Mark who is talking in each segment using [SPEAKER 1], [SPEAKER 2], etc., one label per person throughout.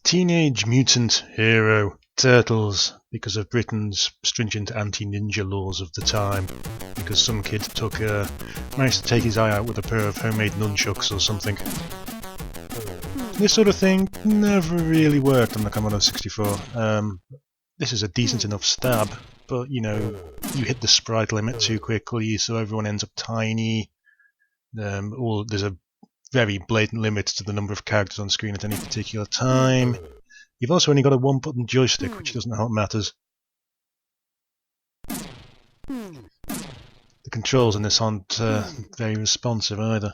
[SPEAKER 1] Teenage Mutant Hero Turtles, because of Britain's stringent anti-ninja laws of the time, because some kid managed to take his eye out with a pair of homemade nunchucks or something. This sort of thing never really worked on the Commodore 64. This is a decent enough stab, but you know, you hit the sprite limit too quickly, so everyone ends up tiny. There's a very blatant limit to the number of characters on screen at any particular time. You've also only got a one-button joystick, which doesn't help matters. The controls in this aren't very responsive either.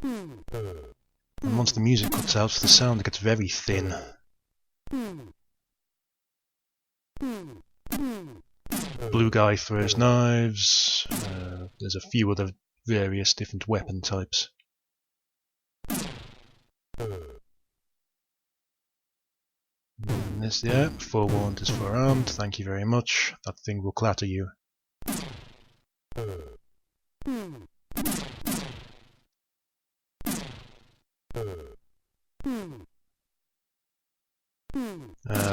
[SPEAKER 1] And once the music cuts out, the sound gets very thin. Blue guy throws knives. There's a few other various different weapon types. And this, yeah, forewarned is forearmed. Thank you very much. That thing will clatter you.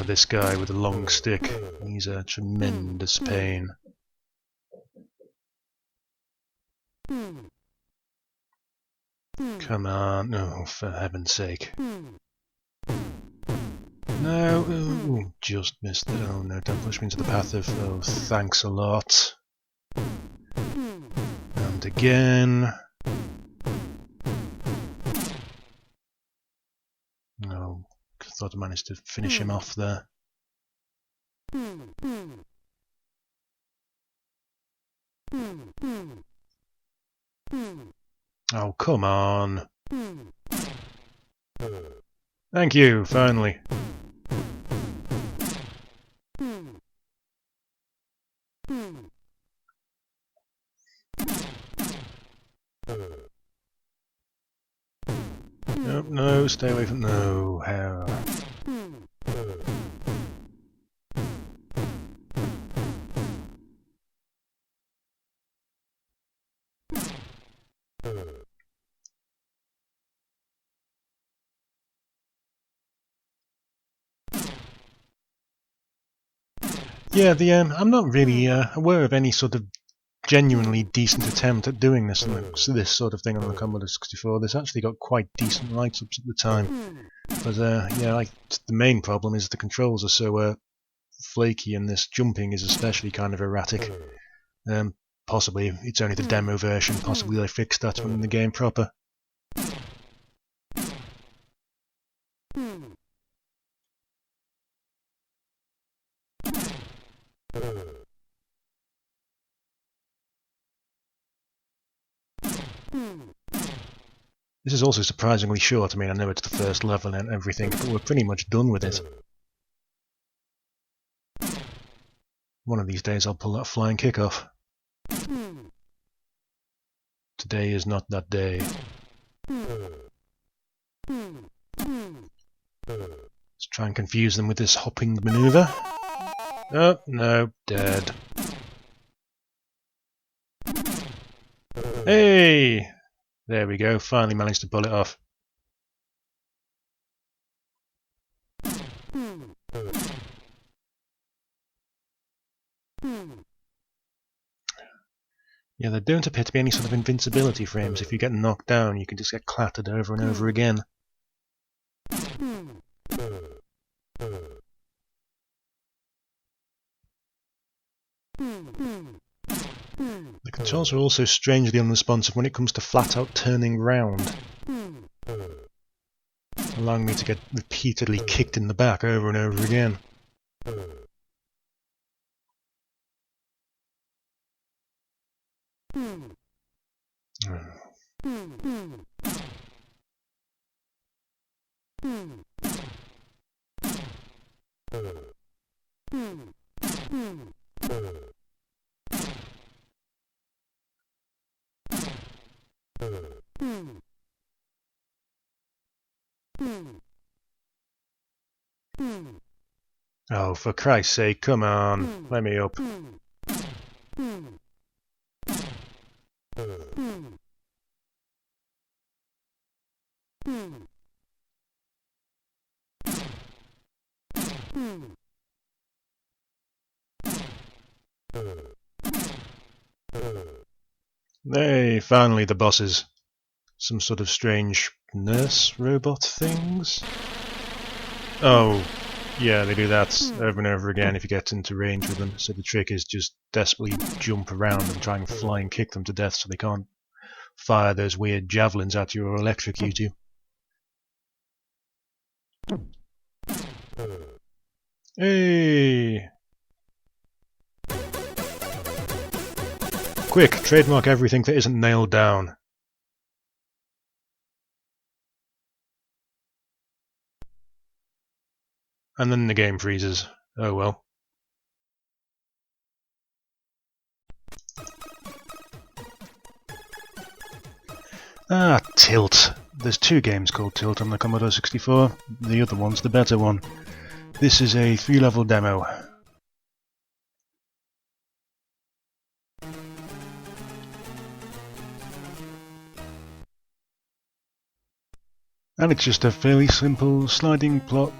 [SPEAKER 1] This guy with a long stick, he's a tremendous pain. Come on, oh, for heaven's sake. No, ooh, just missed it. Oh no, don't push me into the path of, oh, thanks a lot. And again. Oh, thought I managed to finish him off there. Oh, come on. Thank you, finally. Nope, no, stay away from... No, how... Yeah, I'm not really aware of any sort of genuinely decent attempt at doing this sort of thing on the Commodore 64. This actually got quite decent write-ups at the time. But yeah, the main problem is the controls are so flaky, and this jumping is especially kind of erratic. Possibly it's only the demo version, possibly they fixed that one in the game proper. This is also surprisingly short. I mean, I know it's the first level and everything, but we're pretty much done with it. One of these days I'll pull that flying kick off. Today is not that day. Let's try and confuse them with this hopping maneuver. Oh, no, dead. Hey! There we go, finally managed to pull it off. Yeah, there don't appear to be any sort of invincibility frames. If you get knocked down, you can just get clattered over and over again. The controls are also strangely unresponsive when it comes to flat-out turning round, allowing me to get repeatedly kicked in the back over and over again. Oh, for Christ's sake, come on, let me up. Hey, finally the bosses. Some sort of strange nurse robot things? Oh, yeah, they do that over and over again if you get into range with them. So the trick is just desperately jump around and try and fly and kick them to death so they can't fire those weird javelins at you or electrocute you. Hey! Quick, trademark everything that isn't nailed down. And then the game freezes. Oh well. Ah, Tilt. There's two games called Tilt on the Commodore 64. The other one's the better one. This is a 3-level demo. And it's just a fairly simple sliding block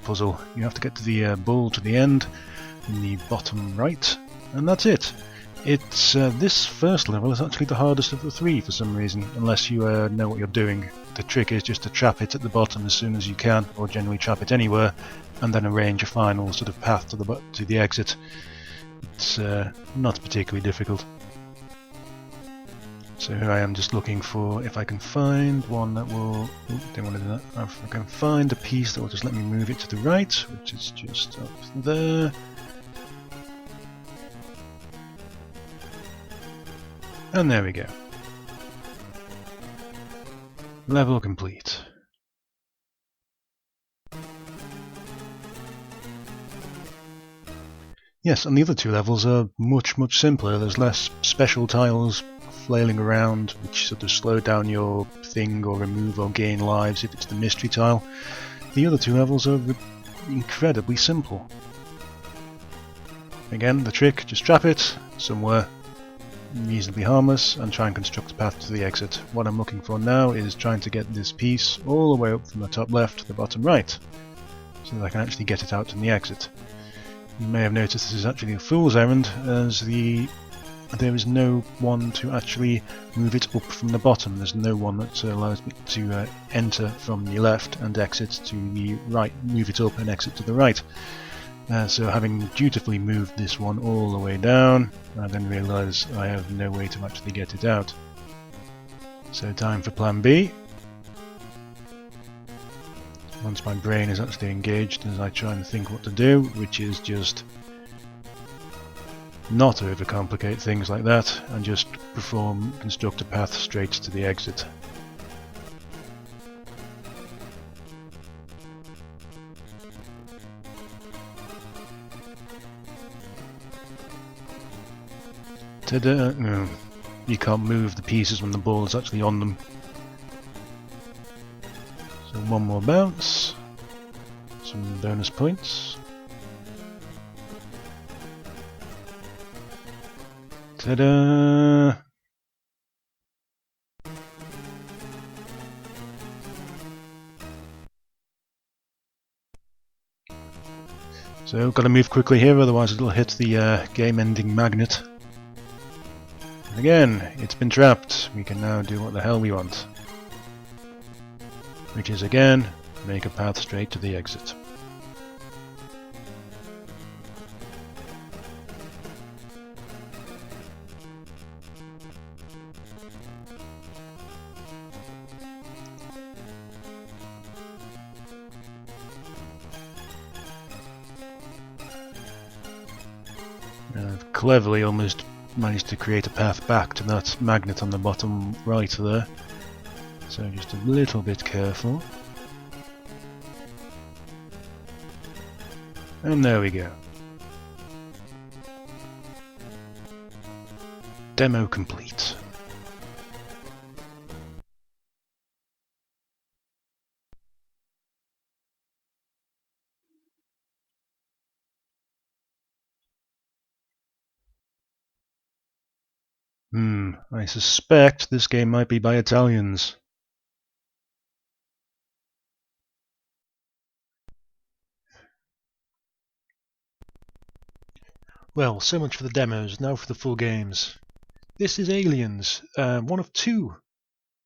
[SPEAKER 1] puzzle. You have to get to the ball to the end in the bottom right, and that's it. It's this first level is actually the hardest of the three for some reason, unless you know what you're doing. The trick is just to trap it at the bottom as soon as you can, or generally trap it anywhere, and then arrange a final sort of path to the exit. It's not particularly difficult. So here I am just looking for if I can find one that will... don't want to do that. If I can find a piece that will just let me move it to the right, which is just up there. And there we go. Level complete. Yes, and the other two levels are much simpler. There's less special tiles flailing around which sort of slow down your thing or remove or gain lives if it's the mystery tile. The other two levels are incredibly simple. Again, the trick, just trap it somewhere reasonably harmless and try and construct a path to the exit. What I'm looking for now is trying to get this piece all the way up from the top left to the bottom right so that I can actually get it out in the exit. You may have noticed this is actually a fool's errand, as there is no one to actually move it up from the bottom. There's no one that allows me to enter from the left and exit to the right, move it up and exit to the right. So having dutifully moved this one all the way down, I then realise I have no way to actually get it out. So time for plan B. Once my brain is actually engaged as I try and think what to do, which is just not overcomplicate things like that and just construct a path straight to the exit. Ta-da! No, you can't move the pieces when the ball is actually on them. So one more bounce, some bonus points. Ta-da! So got to move quickly here, otherwise it'll hit the game-ending magnet. And again, it's been trapped. We can now do what the hell we want, which is again make a path straight to the exit. I've cleverly almost managed to create a path back to that magnet on the bottom right there, so just a little bit careful. And there we go. Demo complete. I suspect this game might be by Italians. Well, so much for the demos, now for the full games. This is Aliens, one of two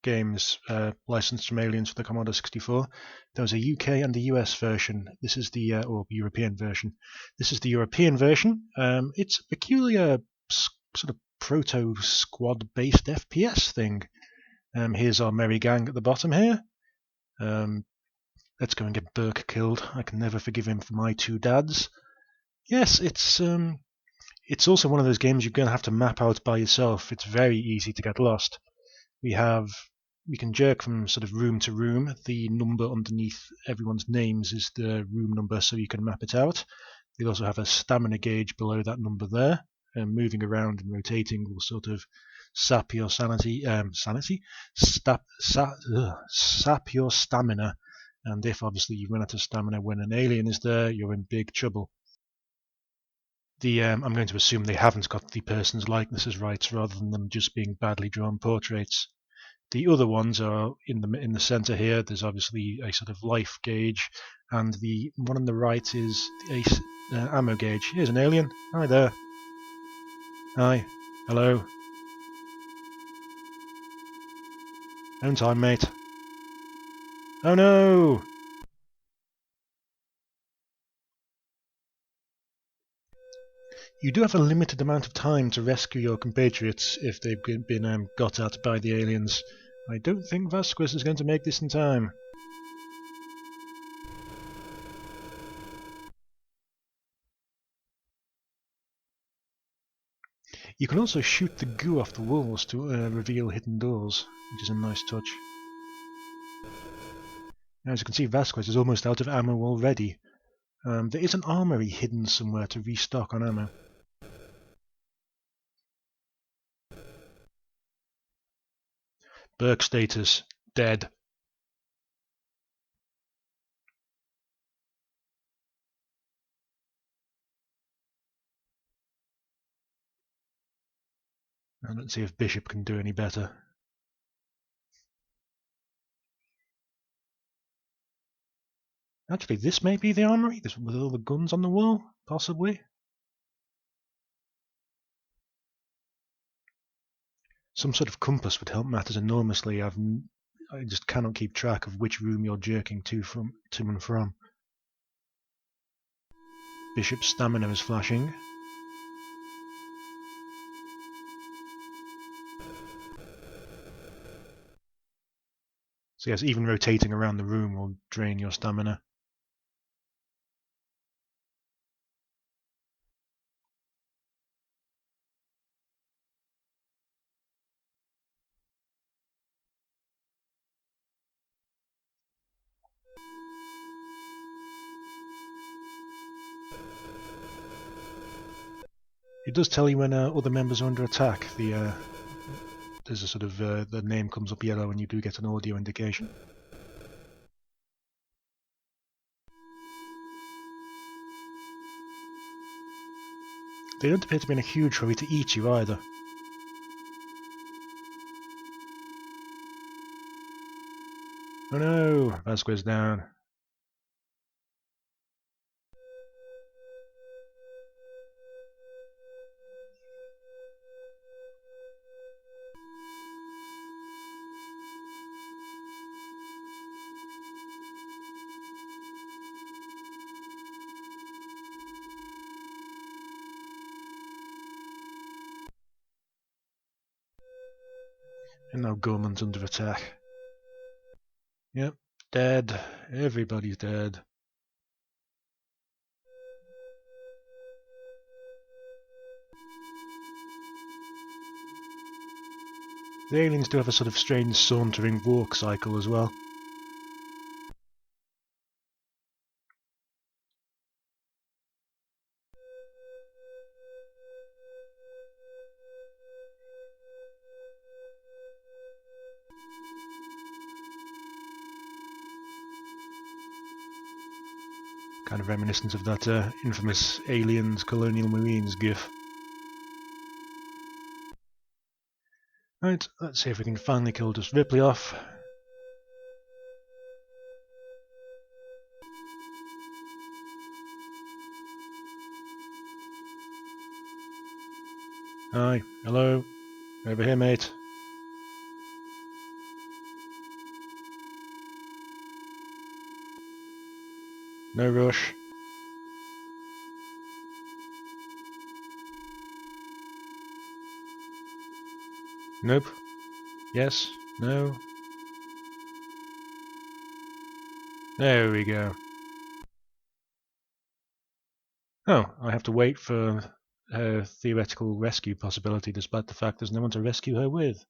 [SPEAKER 1] games licensed from Aliens for the Commodore 64. There was a UK and a US version. This is the or European version. This is the European version. It's a peculiar sort of proto-squad-based FPS thing. Here's our merry gang at the bottom here. Let's go and get Burke killed. I can never forgive him for my two dads. Yes, it's also one of those games you're going to have to map out by yourself. It's very easy to get lost. We can jerk from sort of room to room. The number underneath everyone's names is the room number, so you can map it out. They also have a stamina gauge below that number there, and moving around and rotating will sort of sap your sap your stamina. And if obviously you run out of stamina when an alien is there, you're in big trouble. I'm going to assume they haven't got the person's likenesses right, rather than them just being badly drawn portraits. The other ones are in the center here. There's obviously a sort of life gauge, and the one on the right is a ammo gauge. Here's an alien. Hi there. Hi. Hello. Own time, mate. Oh no! You do have a limited amount of time to rescue your compatriots if they've been got at by the aliens. I don't think Vasquez is going to make this in time. You can also shoot the goo off the walls to reveal hidden doors, which is a nice touch. Now, as you can see, Vasquez is almost out of ammo already. There is an armory hidden somewhere to restock on ammo. Burke status, dead. And let's see if Bishop can do any better. Actually, this may be the armory, with all the guns on the wall, possibly. Some sort of compass would help matters enormously. I just cannot keep track of which room you're jerking to and from. Bishop's stamina is flashing. So yes, even rotating around the room will drain your stamina. It does tell you when other members are under attack. There's a sort of the name comes up yellow and you do get an audio indication. They don't appear to be in a huge hurry to eat you either. Oh no! Vasquez down. And now Gorman's under attack. Yep, dead. Everybody's dead. The aliens do have a sort of strange sauntering walk cycle as well. Kind of reminiscent of that infamous Aliens Colonial Marines gif. Right, let's see if we can finally kill this Ripley off. Hi. Hello. Over here, mate. No rush. Nope. Yes. No. There we go. Oh, I have to wait for her theoretical rescue possibility despite the fact there's no one to rescue her with.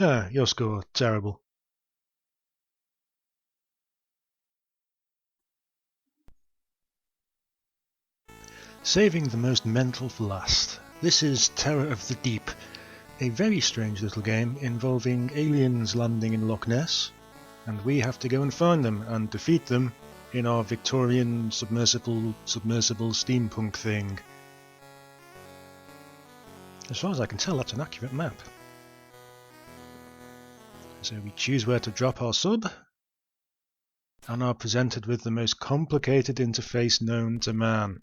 [SPEAKER 1] Ah, your score. Terrible. Saving the most mental for last. This is Terror of the Deep, a very strange little game involving aliens landing in Loch Ness, and we have to go and find them and defeat them in our Victorian submersible steampunk thing. As far as I can tell, that's an accurate map. So we choose where to drop our sub, and are presented with the most complicated interface known to man.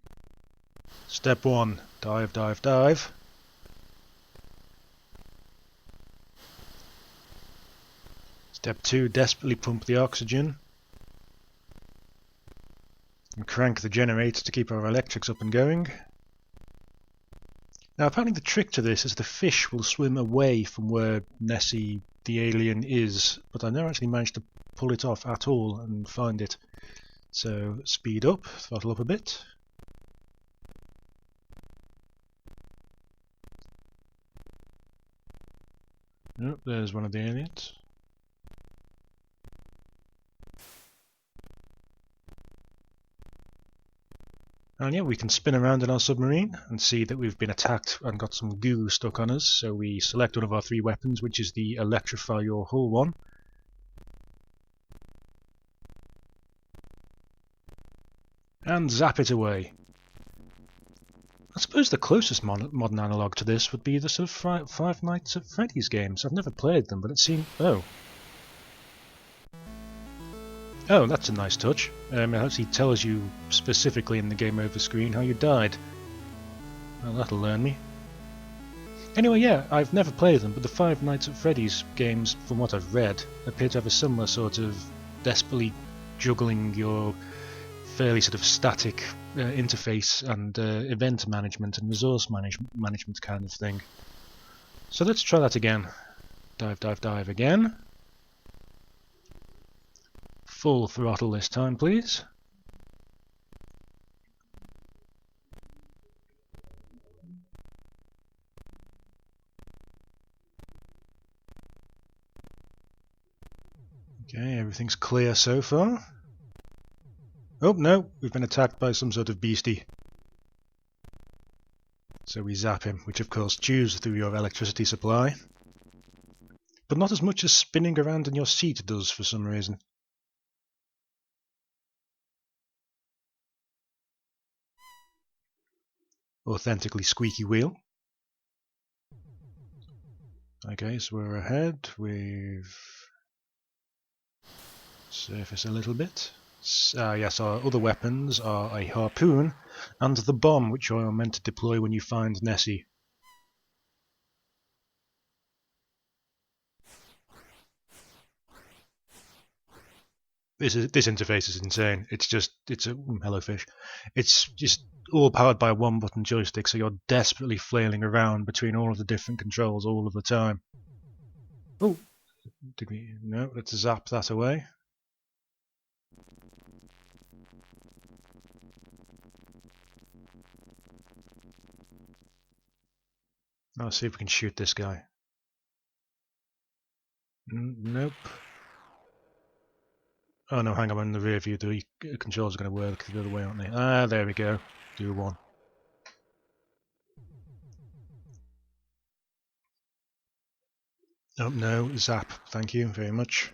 [SPEAKER 1] Step 1. Dive, dive, dive. Step 2. Desperately pump the oxygen. And crank the generator to keep our electrics up and going. Now apparently the trick to this is the fish will swim away from where Nessie the alien is, but I never actually managed to pull it off at all and find it. So speed up, throttle up a bit. Oh, there's one of the aliens. And yeah, we can spin around in our submarine and see that we've been attacked and got some goo stuck on us. So we select one of our 3 weapons, which is the electrify your hull one. And zap it away. I suppose the closest modern analogue to this would be the sort of Five Nights at Freddy's games. I've never played them, but it seemed... Oh, that's a nice touch. It actually tells you specifically in the game over screen how you died. Well, that'll learn me. Anyway, yeah, I've never played them, but the Five Nights at Freddy's games, from what I've read, appear to have a similar sort of desperately juggling your fairly sort of static interface and event management and resource management kind of thing. So let's try that again. Dive, dive, dive again. Full throttle this time, please. Okay, everything's clear so far. Oh no, we've been attacked by some sort of beastie. So we zap him, which of course chews through your electricity supply. But not as much as spinning around in your seat does for some reason. Authentically squeaky wheel. Okay, so we're ahead. We've surfaced a little bit. Yes, our other weapons are a harpoon and the bomb, which you are meant to deploy when you find Nessie. This interface is insane. It's a hello fish. It's just all powered by a 1-button joystick, so you're desperately flailing around between all of the different controls all of the time. Oh, did we? No, let's zap that away. Let's see if we can shoot this guy. Nope. Oh no, hang on, in the rear view, the controls are going to work the other way, aren't they? Ah, there we go. Do one. Oh no, zap. Thank you very much.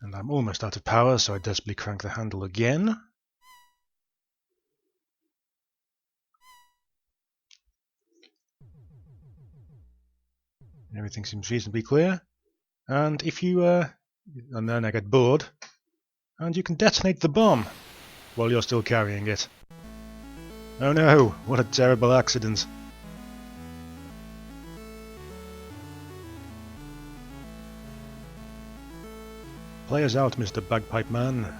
[SPEAKER 1] And I'm almost out of power, so I desperately crank the handle again. Everything seems reasonably clear. And if you and then I get bored, and you can detonate the bomb while you're still carrying it. Oh no, what a terrible accident. Play us out, Mr. Bagpipe Man.